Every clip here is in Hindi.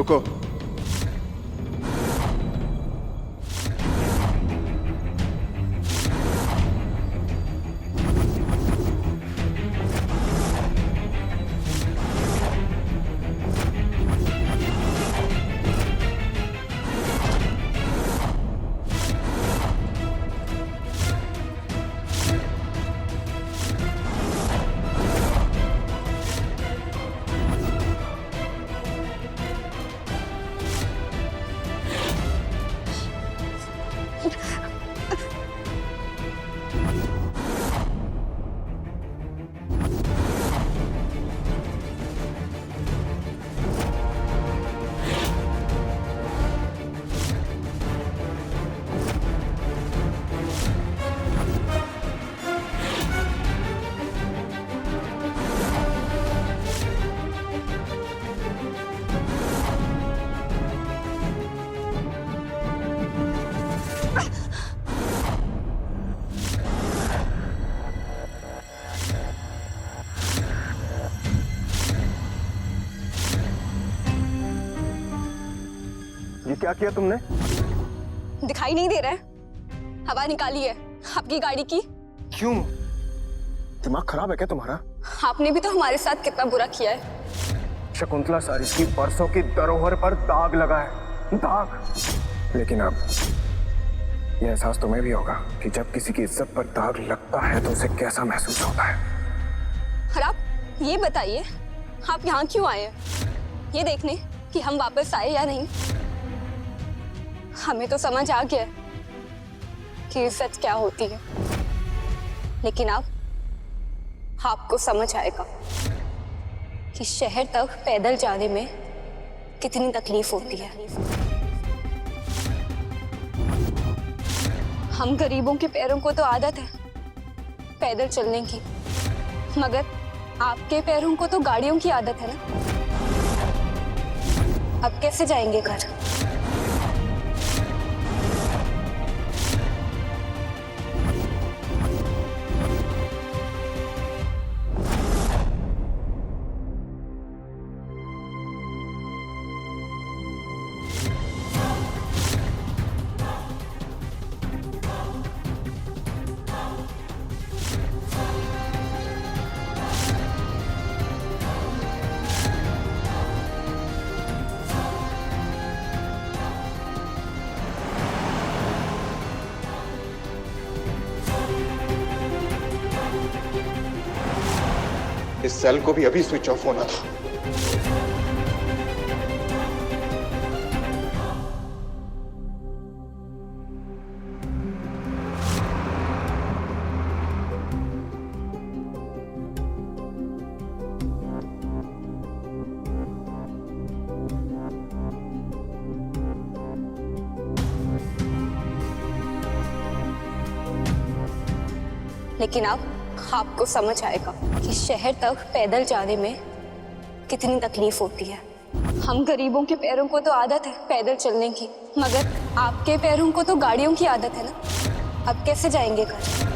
रुको। ये क्या किया तुमने? दिखाई नहीं दे रहा है? हवा निकाली है आपकी गाड़ी की। क्यों? दिमाग खराब है क्या तुम्हारा? आपने भी तो हमारे साथ कितना बुरा किया है। शकुंतला सर, इसकी परसों की धरोहर पर दाग लगा है, दाग। लेकिन अब यह एहसास तुम्हें भी होगा कि जब किसी की इज्जत पर दाग लगता है तो उसे कैसा महसूस होता है। और आप ये बताइए, आप यहाँ क्यों आए हैं? ये देखने कि हम वापस आए या नहीं। हमें तो समझ आ गया कि इज्जत क्या होती है, लेकिन अब आपको समझ आएगा कि शहर तक पैदल जाने में कितनी तकलीफ होती है। हम गरीबों के पैरों को तो आदत है पैदल चलने की, मगर आपके पैरों को तो गाड़ियों की आदत है ना। अब कैसे जाएंगे घर? इस सेल को भी अभी स्विच ऑफ होना था। लेकिन अब आपको समझ आएगा कि शहर तक पैदल जाने में कितनी तकलीफ होती है। हम गरीबों के पैरों को तो आदत है पैदल चलने की, मगर आपके पैरों को तो गाड़ियों की आदत है ना। अब कैसे जाएंगे घर?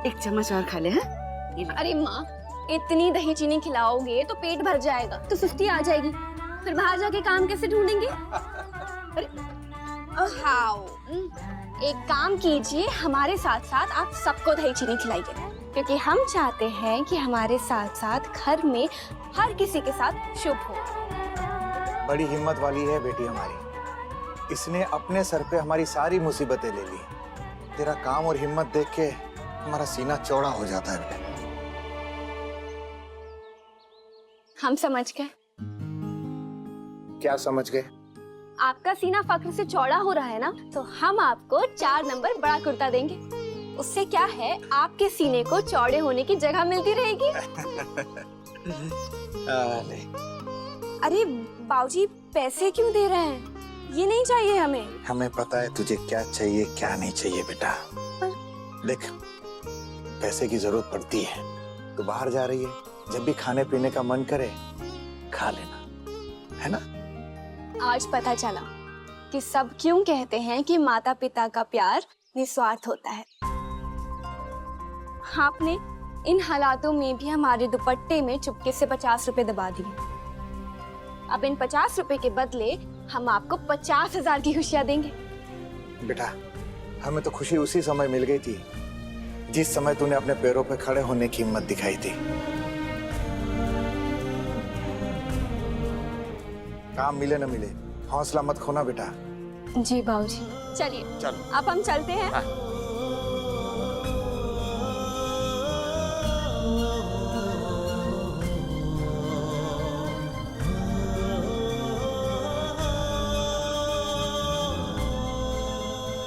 एक चम्मच और खा ले। हैं? अरे माँ, इतनी दही चीनी खिलाओगे तो पेट भर जाएगा, तो सुस्ती आ जाएगी, फिर बाहर जाके काम कैसे ढूंढेंगे? अरे हाउ, एक काम कीजिए, हमारे साथ साथ आप सबको दही चीनी खिलाइए, क्योंकि हम चाहते हैं कि हमारे साथ साथ घर में हर किसी के साथ शुभ हो। बड़ी हिम्मत वाली है बेटी हमारी, इसने अपने सर पे हमारी सारी मुसीबतें ले ली। तेरा काम और हिम्मत देख के हमारा सीना चौड़ा हो जाता है। हम समझ गए। क्या समझ गए? आपका सीना फक्र से चौड़ा हो रहा है ना, तो हम आपको 4 नंबर बड़ा कुर्ता देंगे। उससे क्या है, आपके सीने को चौड़े होने की जगह मिलती रहेगी। नहीं। अरे बाबूजी, पैसे क्यों दे रहे हैं? ये नहीं चाहिए हमें। हमें पता है तुझे क्या चाहिए क्या नहीं चाहिए बेटा। देख, पैसे की जरूरत पड़ती है तो बाहर जा रही है, जब भी खाने पीने का मन करे खा लेना, है ना? आज पता चला कि सब क्यों कहते हैं कि माता पिता का प्यार निस्वार्थ होता है। आपने इन हालातों में भी हमारे दुपट्टे में चुपके से 50 रुपए दबा दिए। अब इन 50 रुपए के बदले हम आपको 50,000 की खुशियां देंगे। बेटा, हमें तो खुशी उसी समय मिल गई थी जिस समय तूने अपने पैरों पे खड़े होने की हिम्मत दिखाई थी। काम मिले न मिले, हौसला मत खोना बेटा। जी बाबूजी। चलिए चलो। अब हम चलते हैं। हाँ।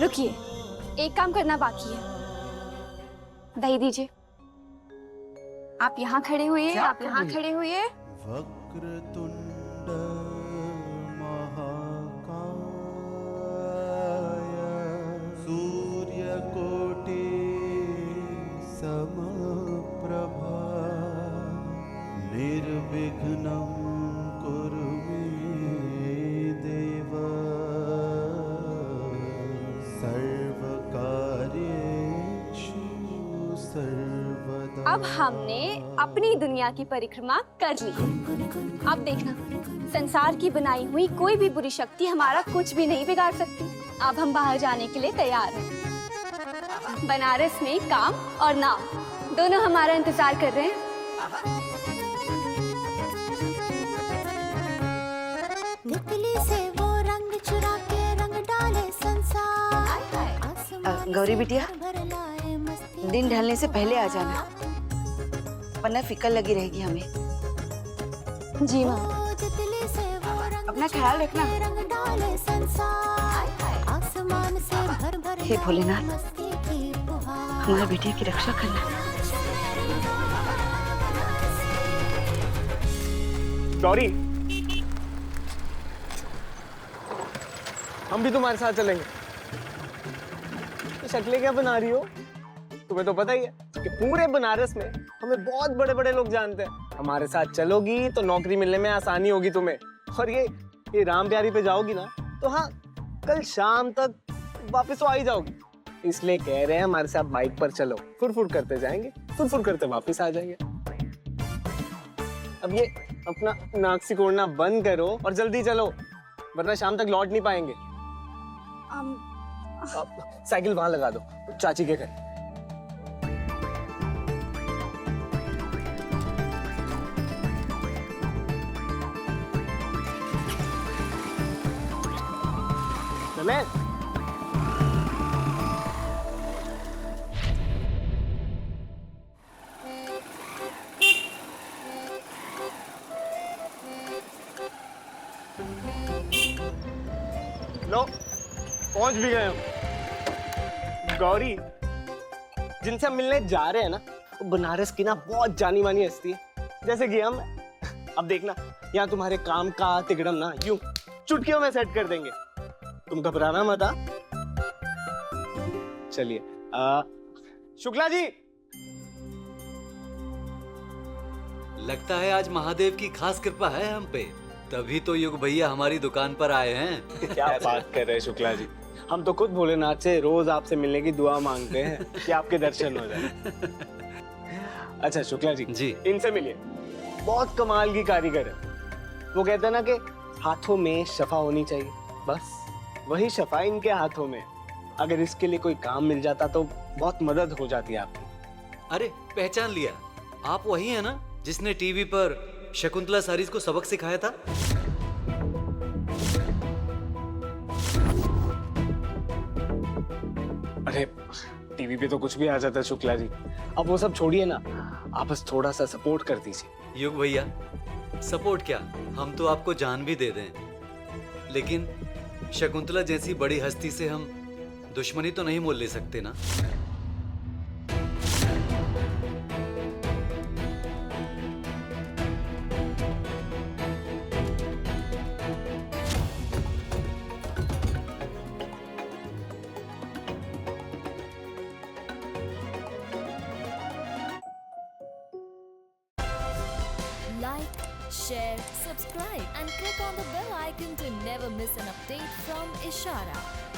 रुकिए, एक काम करना बाकी है। दही दीजिए। आप यहाँ खड़े हुए, आप यहाँ खड़े हुए। वक्रतुंड महाकाय सूर्यकोटि समप्रभा निर्विघ्नं कुरु मे देव सर्वकार्येषु सर्वदा। अब हमने अपनी दुनिया की परिक्रमा कर ली। अब देखना, संसार की बनाई हुई कोई भी बुरी शक्ति हमारा कुछ भी नहीं बिगाड़ सकती। अब हम बाहर जाने के लिए तैयार हैं। बनारस में काम और नाम दोनों हमारा इंतजार कर रहे हैं। तितली से वो रंग चुरा के रंग डाले संसार। गौरी बिटिया, भर लाए मस्ती। दिन ढलने से पहले आ जाना, वरना फिकर लगी रहेगी हमें। जी माँ। ओ तितली से वो रंग अपना ख्याल रखना। चुरा के रंग डाले संसार। आसमान से भर भर हे भोलेनाथ, मस्ती की फुहार। हमारी बिटिया की रक्षा करना। गौरी, हम भी तुम्हारे साथ चलेंगे। ये शक्लें क्या बना रही हो? तुम्हें तो पता ही है कि पूरे बनारस में हमें बहुत बड़े बड़े लोग जानते हैं। हमारे साथ चलोगी तो नौकरी मिलने में आसानी होगी तुम्हें। और ये राम प्यारी पे जाओगी ना तो हाँ, कल शाम तक वापस तो आ ही जाओगी। इसलिए कह रहे हैं हमारे साथ बाइक पर चलो, फुर करते जाएंगे, फुर करते वापस आ जाएंगे। अब ये अपना नाक सिकोड़ना बंद करो और जल्दी चलो, वरना शाम तक लौट नहीं पाएंगे। साइकिल वहां लगा दो, चाची के घर। चले। लो, पहुंच भी गए हम। गौरी, जिनसे हम मिलने जा रहे हैं ना, वो बनारस की ना बहुत जानी मानी हस्ती है, जैसे कि हम। अब देखना, यहाँ तुम्हारे काम का तिकड़म ना यूं चुटकियों में सेट कर देंगे। तुम घबराना मत। चलिए, शुक्ला जी। लगता है आज महादेव की खास कृपा है हम पे, तभी तो युग भैया हमारी दुकान पर आए हैं। क्या बात कर रहे हैं शुक्ला जी, हम तो खुद भोलेनाथ से रोज आपसे मिलने की दुआ मांगते हैं कि आपके दर्शन हो जाए। अच्छा शुक्ला जी, इनसे मिलिए, बहुत कमाल की कारीगर है। वो कहते हैं ना कि हाथों में शफा होनी चाहिए, बस वही शफा इनके हाथों में। अगर इसके लिए कोई काम मिल जाता तो बहुत मदद हो जाती है आपकी। अरे पहचान लिया, आप वही है ना जिसने टीवी पर शकुंतला सारीज को सबक सिखाया था? अरे टीवी पे तो कुछ भी आ जाता है शुक्ला जी, अब वो सब छोड़िए ना, आप बस थोड़ा सा सपोर्ट कर दीजिए। युग भैया, सपोर्ट क्या, हम तो आपको जान भी दे दें, लेकिन शकुंतला जैसी बड़ी हस्ती से हम दुश्मनी तो नहीं मोल ले सकते ना। share, subscribe and click on the bell icon to never miss an update from Ishara.